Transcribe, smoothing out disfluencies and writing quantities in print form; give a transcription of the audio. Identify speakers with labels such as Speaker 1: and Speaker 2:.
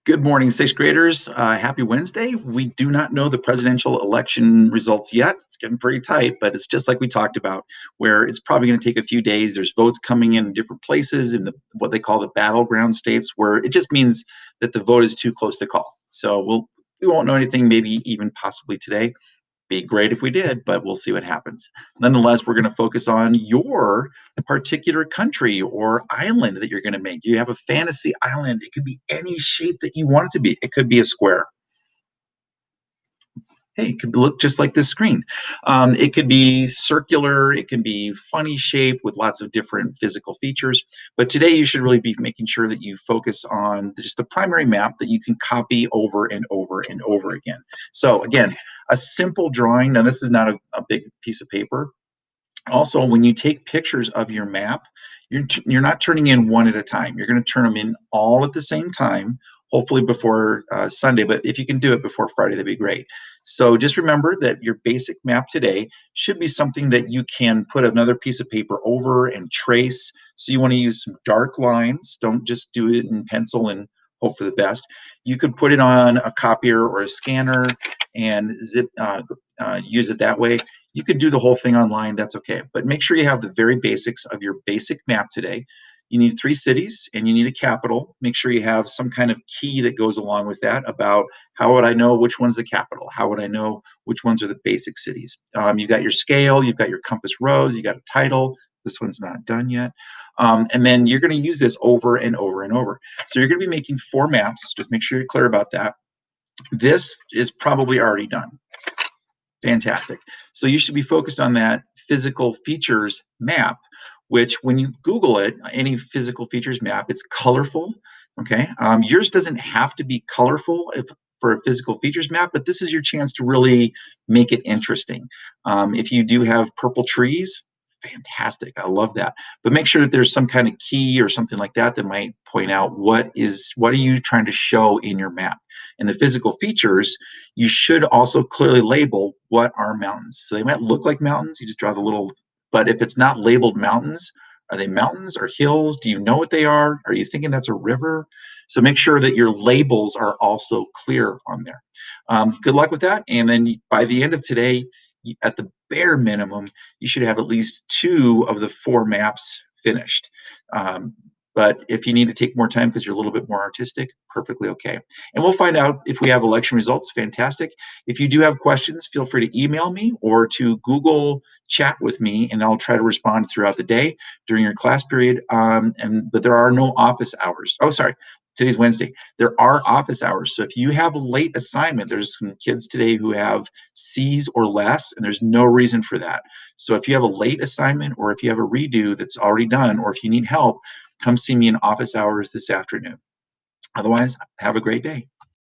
Speaker 1: Good morning, sixth graders. Happy Wednesday. We do not know the presidential election results yet. It's getting pretty tight, but it's just like we talked about, where it's probably going to take a few days. There's votes coming in different places in what they call the battleground states, where it just means that the vote is too close to call. So we won't know anything, maybe even possibly today. Be great if we did, but we'll see what happens. Nonetheless, we're going to focus on your particular country or island that you're going to make. You have a fantasy island. It could be any shape that you want it to be. It could be a square. Hey, it could look just like this screen. It could be circular. It can be funny shape with lots of different physical features. But today you should really be making sure that you focus on just the primary map that you can copy over and over and over again. So again, a simple drawing. Now this is not a big piece of paper. Also, when you take pictures of your map, you're not turning in one at a time. You're going to turn them in all at the same time, hopefully before Sunday. But if you can do it before Friday, that'd be great. So just remember that your basic map today should be something that you can put another piece of paper over and trace. So you want to use some dark lines. Don't just do it in pencil and hope for the best. You could put it on a copier or a scanner and use it that way. You could do the whole thing online, that's okay. But make sure you have the very basics of your basic map today. You need three cities and you need a capital. Make sure you have some kind of key that goes along with that about how would I know which one's the capital? How would I know which ones are the basic cities? You've got your scale, you've got your compass rose, you got a title. This one's not done yet. And then you're going to use this over and over and over. So you're going to be making four maps. Just make sure you're clear about that. This is probably already done. Fantastic. So you should be focused on that physical features map, which when you Google it, any physical features map, it's colorful. Okay. Yours doesn't have to be colorful for a physical features map, but this is your chance to really make it interesting. If you do have purple trees, fantastic. I love that. But make sure that there's some kind of key or something like that that might point out what are you trying to show in your map. And the physical features, you should also clearly label what are mountains. So they might look like mountains. You just draw the little, but if it's not labeled mountains, are they mountains or hills? Do you know what they are? Are you thinking that's a river? So make sure that your labels are also clear on there. Good luck with that. And then by the end of today, at the bare minimum, you should have at least two of the four maps finished. But if you need to take more time because you're a little bit more artistic, perfectly okay. And we'll find out if we have election results. Fantastic. If you do have questions, feel free to email me or to Google chat with me, and I'll try to respond throughout the day during your class period. But there are no office hours. Oh, sorry. Today's Wednesday. There are office hours. So if you have a late assignment, there's some kids today who have C's or less, and there's no reason for that. So if you have a late assignment or if you have a redo that's already done, or if you need help, come see me in office hours this afternoon. Otherwise, have a great day.